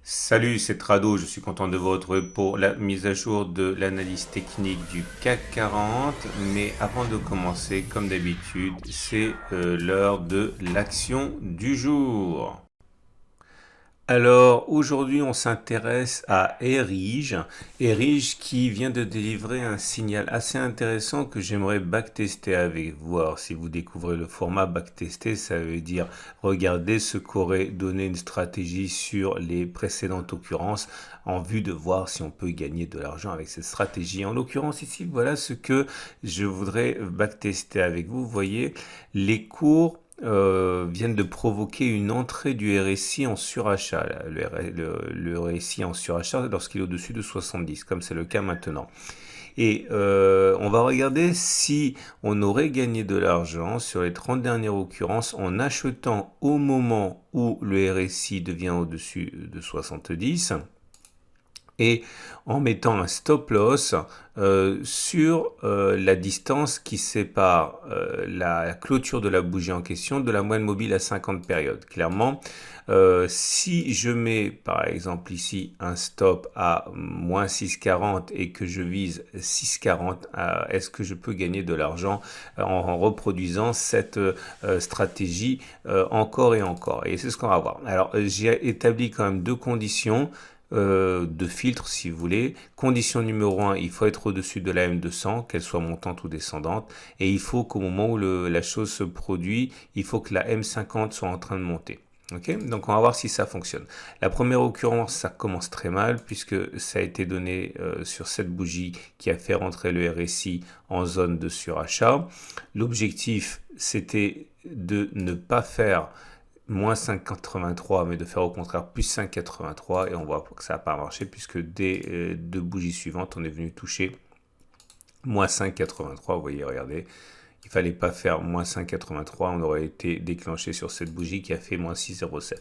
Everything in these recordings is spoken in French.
Salut, c'est Trado, je suis content de vous retrouver pour la mise à jour de l'analyse technique du CAC 40. Mais avant de commencer, comme d'habitude, c'est l'heure de l'action du jour. Alors aujourd'hui on s'intéresse à Erige. Erige qui vient de délivrer un signal assez intéressant que j'aimerais backtester avec vous. Alors si vous découvrez le format backtester, ça veut dire regarder ce qu'aurait donné une stratégie sur les précédentes occurrences en vue de voir si on peut gagner de l'argent avec cette stratégie. En l'occurrence ici, voilà ce que je voudrais backtester avec vous. Vous voyez, les cours viennent de provoquer une entrée du RSI en surachat. Le RSI en surachat lorsqu'il est au-dessus de 70, comme c'est le cas maintenant. Et on va regarder si on aurait gagné de l'argent sur les 30 dernières occurrences en achetant au moment où le RSI devient au-dessus de 70 et en mettant un stop loss sur la distance qui sépare la clôture de la bougie en question de la moyenne mobile à 50 périodes. Clairement, si je mets par exemple ici un stop à moins 6,40 et que je vise 6,40, est-ce que je peux gagner de l'argent en reproduisant cette stratégie encore et encore? Et c'est ce qu'on va voir. Alors j'ai établi quand même deux conditions de filtre si vous voulez. Condition numéro 1, il faut être au-dessus de la M200, qu'elle soit montante ou descendante, et il faut qu'au moment où la chose se produit, il faut que la M50 soit en train de monter. Ok, donc on va voir si ça fonctionne. La première occurrence, ça commence très mal puisque ça a été donné sur cette bougie qui a fait rentrer le RSI en zone de surachat. L'objectif, c'était de ne pas faire moins 5,83 mais de faire au contraire plus 5,83 et on voit que ça n'a pas marché puisque dès deux bougies suivantes on est venu toucher moins 5,83. Vous voyez, regardez, il fallait pas faire moins 5,83, on aurait été déclenché sur cette bougie qui a fait moins 6,07.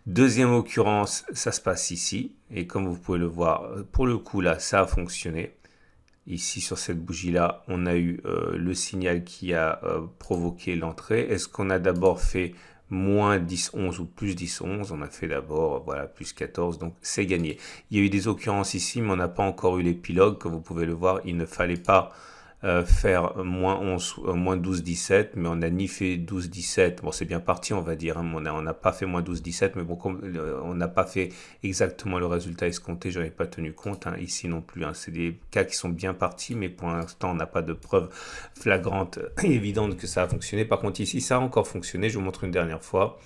Deuxième occurrence, ça se passe ici et comme vous pouvez le voir, pour le coup là ça a fonctionné. Ici, sur cette bougie-là, on a eu le signal qui a provoqué l'entrée. Est-ce qu'on a d'abord fait moins 10, 11 ou plus 10, 11? On a fait d'abord, voilà, plus 14, donc c'est gagné. Il y a eu des occurrences ici, mais on n'a pas encore eu l'épilogue. Comme vous pouvez le voir, il ne fallait pas faire moins 11, moins 12, 17, mais on a ni fait 12, 17. Bon, c'est bien parti, on va dire. Hein, on n'a pas fait moins 12, 17, mais bon, comme, on n'a pas fait exactement le résultat escompté, j'en ai pas tenu compte. Hein, ici non plus. Hein, c'est des cas qui sont bien partis, mais pour l'instant, on n'a pas de preuve flagrante et évidente que ça a fonctionné. Par contre, ici, ça a encore fonctionné. Je vous montre une dernière fois.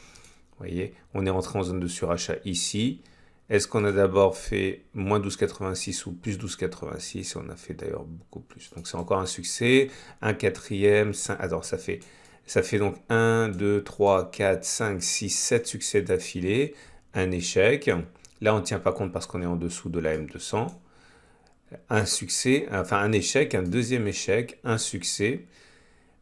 Vous voyez, on est rentré en zone de surachat ici. Est-ce qu'on a d'abord fait moins 12,86 ou plus 12,86? On a fait d'ailleurs beaucoup plus. Donc c'est encore un succès. Un quatrième, 5... Alors ça fait donc 1, 2, 3, 4, 5, 6, 7 succès d'affilée. Un échec. Là, on ne tient pas compte parce qu'on est en dessous de la M200. Un succès, enfin un échec, un deuxième échec, un succès.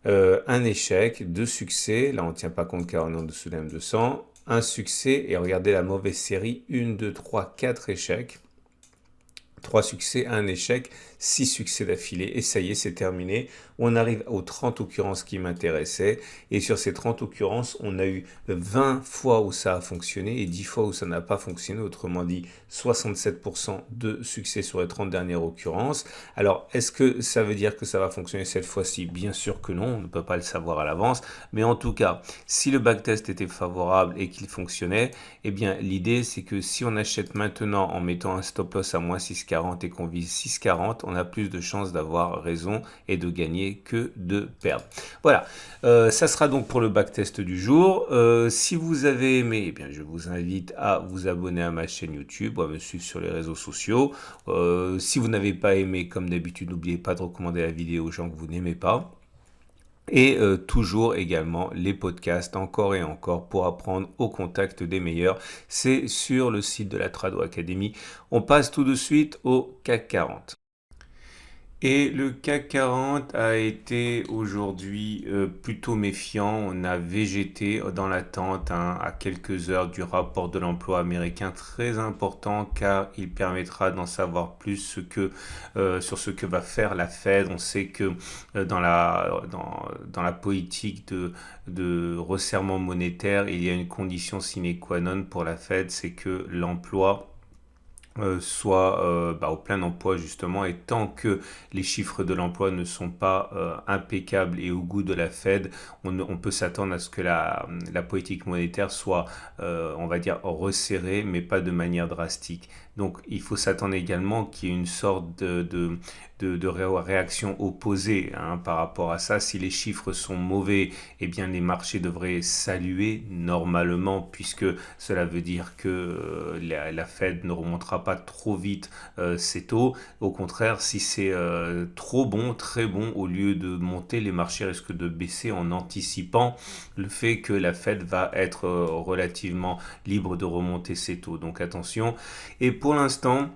Un échec, deux succès. Là, on ne tient pas compte car on est en dessous de la M200. Un succès, et regardez la mauvaise série, 1, 2, 3, 4 échecs. 3 succès, un échec, 6 succès d'affilée, et ça y est, c'est terminé. On arrive aux 30 occurrences qui m'intéressaient, et sur ces 30 occurrences, on a eu 20 fois où ça a fonctionné, et 10 fois où ça n'a pas fonctionné, autrement dit, 67% de succès sur les 30 dernières occurrences. Alors, est-ce que ça veut dire que ça va fonctionner cette fois-ci? Bien sûr que non, on ne peut pas le savoir à l'avance, mais en tout cas, si le backtest était favorable et qu'il fonctionnait, eh bien, l'idée, c'est que si on achète maintenant en mettant un stop loss à moins 6,40 et qu'on vise 6,40, on a plus de chances d'avoir raison et de gagner que de perdre. Voilà, ça sera donc pour le backtest du jour. Si vous avez aimé, eh bien, je vous invite à vous abonner à ma chaîne YouTube ou à me suivre sur les réseaux sociaux. Si vous n'avez pas aimé, comme d'habitude, n'oubliez pas de recommander la vidéo aux gens que vous n'aimez pas. Et toujours également les podcasts encore et encore pour apprendre au contact des meilleurs. C'est sur le site de la Trado Academy. On passe tout de suite au CAC 40. Et le CAC 40 a été aujourd'hui plutôt méfiant. On a végété dans l'attente à quelques heures du rapport de l'emploi américain très important car il permettra d'en savoir plus sur ce que va faire la Fed. On sait que dans la politique de resserrement monétaire, il y a une condition sine qua non pour la Fed, c'est que l'emploi soit au plein emploi justement, et tant que les chiffres de l'emploi ne sont pas impeccables et au goût de la Fed, on peut s'attendre à ce que la politique monétaire soit, on va dire, resserrée, mais pas de manière drastique. Donc il faut s'attendre également qu'il y ait une sorte de réaction opposée par rapport à ça. Si les chiffres sont mauvais, eh bien les marchés devraient saluer normalement, puisque cela veut dire que la Fed ne remontera pas trop vite ses taux. Au contraire, si c'est trop bon, très bon, au lieu de monter, les marchés risquent de baisser en anticipant le fait que la Fed va être relativement libre de remonter ses taux. Donc attention. Et pour l'instant,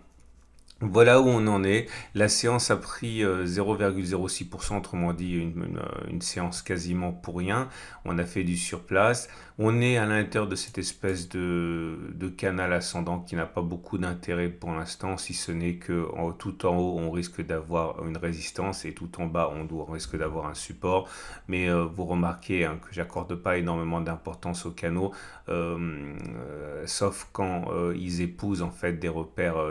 voilà où on en est. La séance a pris 0,06%, autrement dit une séance quasiment pour rien. On a fait du surplace. On est à l'intérieur de cette espèce de canal ascendant qui n'a pas beaucoup d'intérêt pour l'instant, si ce n'est que tout en haut, on risque d'avoir une résistance et tout en bas, on risque d'avoir un support. Mais vous remarquez que j'accorde pas énormément d'importance aux canaux, sauf quand ils épousent en fait des repères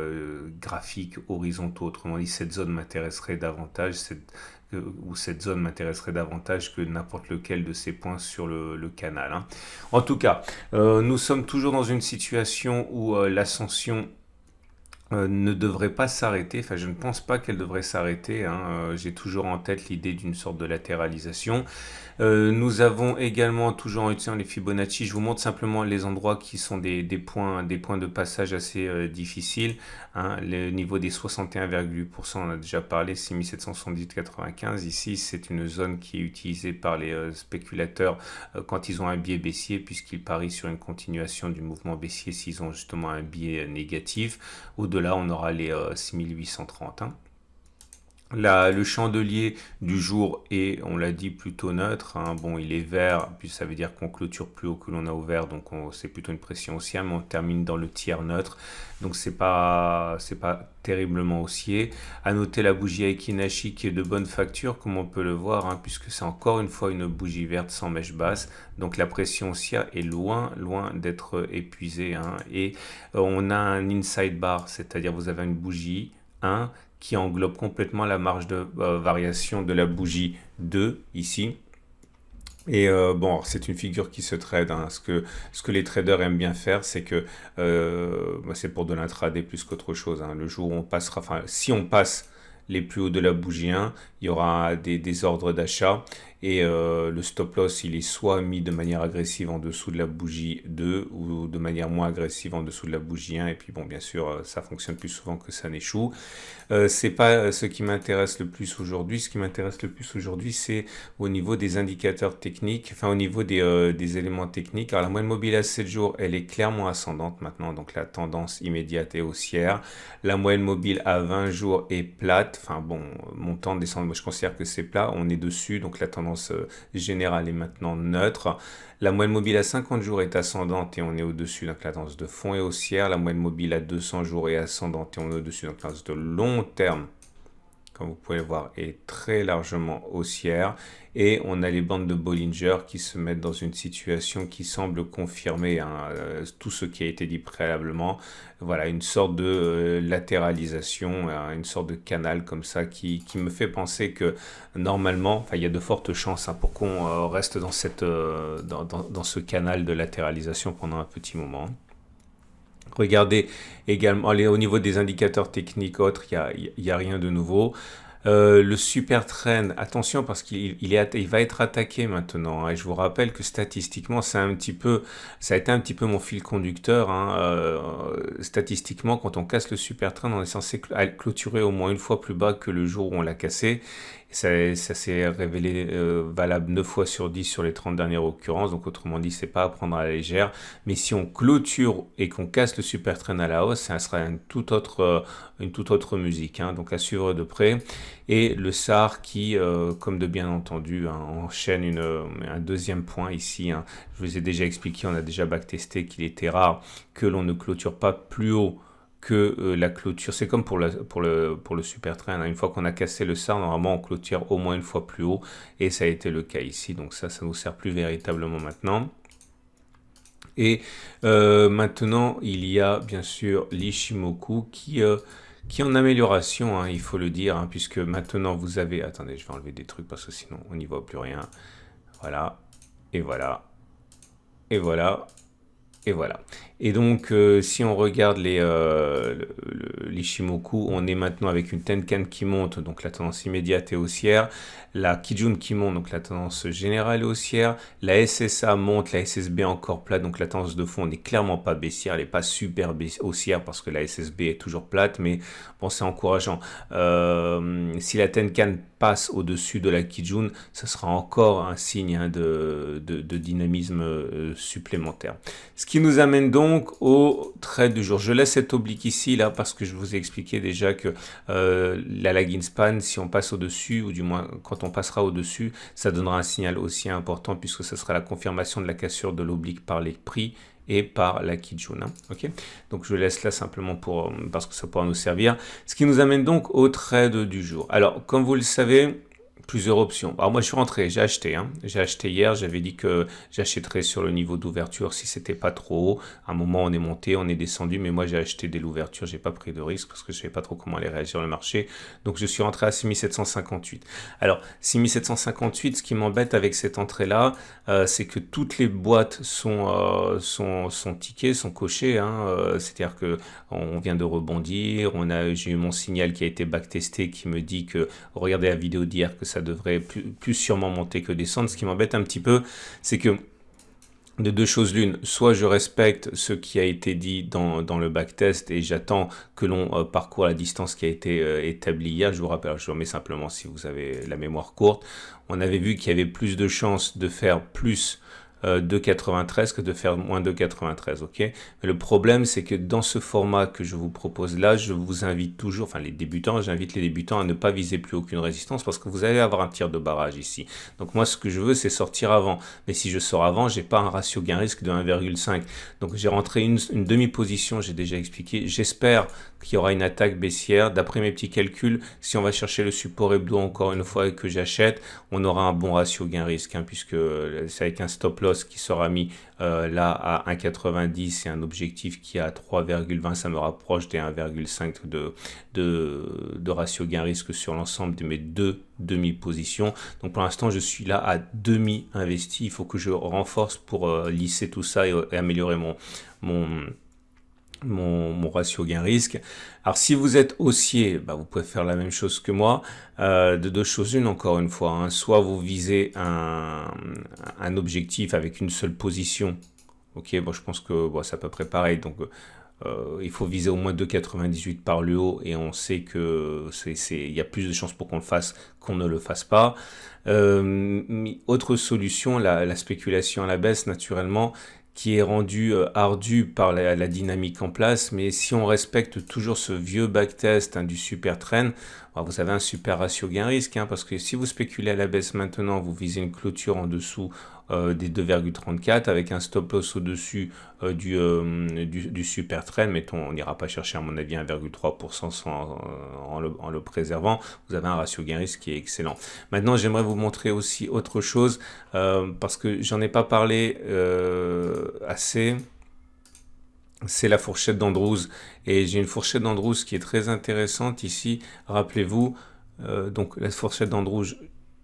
graphiques horizontaux. Autrement dit, cette zone m'intéresserait davantage, cette zone m'intéresserait davantage que n'importe lequel de ces points sur le canal. En tout cas, nous sommes toujours dans une situation où l'ascension ne devrait pas s'arrêter. Enfin, je ne pense pas qu'elle devrait s'arrêter. J'ai toujours en tête l'idée d'une sorte de latéralisation. Nous avons également toujours en utilisant les Fibonacci. Je vous montre simplement les endroits qui sont des points de passage assez difficiles. Le niveau des 61,8%, on a déjà parlé, 6778,95. Ici, c'est une zone qui est utilisée par les spéculateurs quand ils ont un biais baissier, puisqu'ils parient sur une continuation du mouvement baissier s'ils ont justement un biais négatif. Au-delà, on aura les 6830. Le chandelier du jour est, on l'a dit, plutôt neutre. Bon, il est vert, puis ça veut dire qu'on clôture plus haut que l'on a ouvert, donc c'est plutôt une pression haussière, mais on termine dans le tiers neutre, donc c'est pas terriblement haussier. À noter la bougie Aiki qui est de bonne facture, comme on peut le voir, puisque c'est encore une fois une bougie verte sans mèche basse, donc la pression haussière est loin d'être épuisée. Et on a un inside bar, c'est-à-dire vous avez une bougie 1 qui englobe complètement la marge de variation de la bougie 2 ici. Et bon, c'est une figure qui se trade. Ce que les traders aiment bien faire, c'est que c'est pour de l'intraday plus qu'autre chose. Le jour où on passera, enfin, si on passe les plus hauts de la bougie 1, il y aura des ordres d'achat, et le stop loss il est soit mis de manière agressive en dessous de la bougie 2 ou de manière moins agressive en dessous de la bougie 1, et puis bon, bien sûr ça fonctionne plus souvent que ça n'échoue. C'est pas ce qui m'intéresse le plus aujourd'hui. Ce qui m'intéresse le plus aujourd'hui, c'est au niveau des indicateurs techniques, enfin au niveau des éléments techniques. Alors la moyenne mobile à 7 jours, elle est clairement ascendante maintenant, donc la tendance immédiate est haussière. La moyenne mobile à 20 jours est plate, enfin bon, montant, descend, moi je considère que c'est plat, on est dessus, donc la tendance générale est maintenant neutre. La moyenne mobile à 50 jours est ascendante et on est au-dessus, donc la tendance de fond est haussière. La moyenne mobile à 200 jours est ascendante et on est au-dessus, donc la tendance de long terme, comme vous pouvez le voir, est très largement haussière. Et on a les bandes de Bollinger qui se mettent dans une situation qui semble confirmer tout ce qui a été dit préalablement. Voilà, une sorte de latéralisation, une sorte de canal comme ça qui me fait penser que normalement, il y a de fortes chances pour qu'on reste dans ce canal de latéralisation pendant un petit moment. Regardez également au niveau des indicateurs techniques autres, il y a rien de nouveau. Le super trend, attention parce qu'il va être attaqué maintenant. Et je vous rappelle que statistiquement, ça a été un petit peu mon fil conducteur. Statistiquement, quand on casse le super trend, on est censé clôturer au moins une fois plus bas que le jour où on l'a cassé. Ça s'est révélé valable 9 fois sur 10 sur les 30 dernières occurrences. Donc autrement dit, c'est pas à prendre à la légère. Mais si on clôture et qu'on casse le super trend à la hausse, ça sera une toute autre musique. Hein. Donc à suivre de près. Et le SAR qui, comme de bien entendu, hein, enchaîne un deuxième point ici. Hein. Je vous ai déjà expliqué, on a déjà backtesté qu'il était rare que l'on ne clôture pas plus haut que la clôture. C'est comme pour le super trend. Hein. Une fois qu'on a cassé le SAR, normalement on clôture au moins une fois plus haut. Et ça a été le cas ici. Donc ça ne nous sert plus véritablement maintenant. Et maintenant, il y a bien sûr l'Ishimoku qui est en amélioration, hein, il faut le dire, hein, puisque maintenant vous avez... Attendez, je vais enlever des trucs parce que sinon on n'y voit plus rien. Voilà, et voilà, et voilà, et voilà. Et donc, si on regarde l'Ishimoku, on est maintenant avec une Tenkan qui monte, donc la tendance immédiate est haussière, la Kijun qui monte, donc la tendance générale est haussière, la SSA monte, la SSB encore plate, donc la tendance de fond n'est clairement pas baissière, elle n'est pas super haussière parce que la SSB est toujours plate, mais bon, c'est encourageant. Si la Tenkan passe au-dessus de la Kijun, ce sera encore un signe, hein, de dynamisme supplémentaire. Ce qui nous amène donc au trade du jour. Je laisse cette oblique ici là parce que je vous ai expliqué déjà que la lagging span, si on passe au-dessus, ou du moins quand on passera au-dessus, ça donnera un signal aussi important puisque ce sera la confirmation de la cassure de l'oblique par les prix et par la Kijun. Hein, okay, donc je laisse là simplement parce que ça pourra nous servir. Ce qui nous amène donc au trade du jour. Alors comme vous le savez, plusieurs options. Alors moi je suis rentré, j'ai acheté. Hein. J'ai acheté hier, j'avais dit que j'achèterais sur le niveau d'ouverture si c'était pas trop haut. À un moment on est monté, on est descendu, mais moi j'ai acheté dès l'ouverture, j'ai pas pris de risque parce que je savais pas trop comment allait réagir le marché. Donc je suis rentré à 6758. Alors 6758, ce qui m'embête avec cette entrée-là, c'est que toutes les boîtes sont tickées, sont cochées. Hein. C'est-à-dire que on vient de rebondir, j'ai eu mon signal qui a été backtesté qui me dit que, regardez la vidéo d'hier, que ça devrait plus sûrement monter que descendre. Ce qui m'embête un petit peu, c'est que de deux choses l'une, soit je respecte ce qui a été dit dans le backtest et j'attends que l'on parcourt la distance qui a été établie hier. Je vous rappelle, je remets simplement si vous avez la mémoire courte. On avait vu qu'il y avait plus de chances de faire plus 2,93 que de faire moins 2,93, ok. Mais le problème, c'est que dans ce format que je vous propose là, je vous invite toujours, enfin les débutants, j'invite les débutants à ne pas viser plus aucune résistance parce que vous allez avoir un tir de barrage ici. Donc moi, ce que je veux, c'est sortir avant. Mais si je sors avant, j'ai pas un ratio gain-risque de 1,5. Donc j'ai rentré une demi-position, j'ai déjà expliqué. J'espère qu'il y aura une attaque baissière. D'après mes petits calculs, si on va chercher le support hebdo encore une fois et que j'achète, on aura un bon ratio gain-risque, hein, puisque c'est avec un stop loss qui sera mis là à 1,90 et un objectif qui est à 3,20, ça me rapproche des 1,5 de ratio gain-risque sur l'ensemble de mes deux demi-positions. Donc pour l'instant, je suis là à demi-investi. Il faut que je renforce pour lisser tout ça et améliorer mon ratio gain-risque. Alors si vous êtes haussier, bah, vous pouvez faire la même chose que moi. De deux choses une, encore une fois. Hein. Soit vous visez un objectif avec une seule position. Ok, bon, je pense que bon, c'est à peu près pareil. Donc il faut viser au moins 2,98 par le haut et on sait que il y a plus de chances pour qu'on le fasse qu'on ne le fasse pas. Autre solution, la spéculation à la baisse, naturellement, qui est rendu ardu par la dynamique en place, mais si on respecte toujours ce vieux backtest, hein, du super trend, vous avez un super ratio gain-risque, hein, parce que si vous spéculez à la baisse maintenant, vous visez une clôture en dessous des 2,34 avec un stop loss au-dessus du super trend. Mettons, on n'ira pas chercher à mon avis 1,3% en le préservant. Vous avez un ratio gain-risque qui est excellent. Maintenant, j'aimerais vous montrer aussi autre chose parce que j'en ai pas parlé assez. C'est la fourchette d'Andrews et j'ai une fourchette d'Andrews qui est très intéressante ici. Rappelez-vous, donc la fourchette d'Andrews,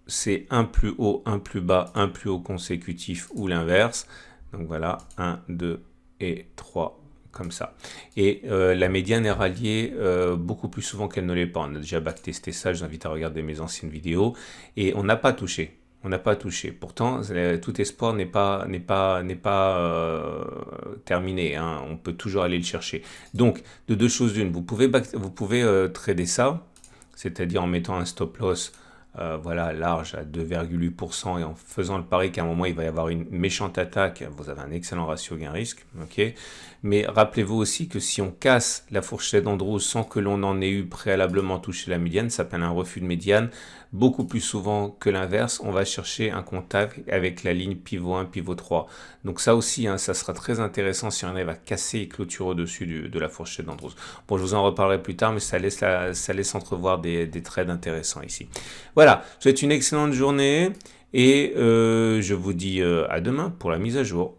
c'est un plus haut, un plus bas, un plus haut consécutif ou l'inverse. Donc voilà, 1, 2 et 3 comme ça. Et la médiane est ralliée beaucoup plus souvent qu'elle ne l'est pas. On a déjà backtesté ça, je vous invite à regarder mes anciennes vidéos et on n'a pas touché. On n'a pas touché. Pourtant, tout espoir n'est pas terminé. Hein. On peut toujours aller le chercher. Donc, de deux choses d'une, vous pouvez trader ça, c'est-à-dire en mettant un stop loss voilà, large à 2,8% et en faisant le pari qu'à un moment il va y avoir une méchante attaque, vous avez un excellent ratio gain-risque. Ok. Mais rappelez-vous aussi que si on casse la fourchette d'Andrews sans que l'on en ait eu préalablement touché la médiane, ça s'appelle un refus de médiane. Beaucoup plus souvent que l'inverse, on va chercher un contact avec la ligne pivot 1, pivot 3. Donc ça aussi, hein, ça sera très intéressant si on arrive à casser et clôturer au-dessus de la fourchette d'Andrews. Bon, je vous en reparlerai plus tard, mais ça laisse entrevoir des trades intéressants ici. Voilà, je vous souhaite une excellente journée et je vous dis à demain pour la mise à jour.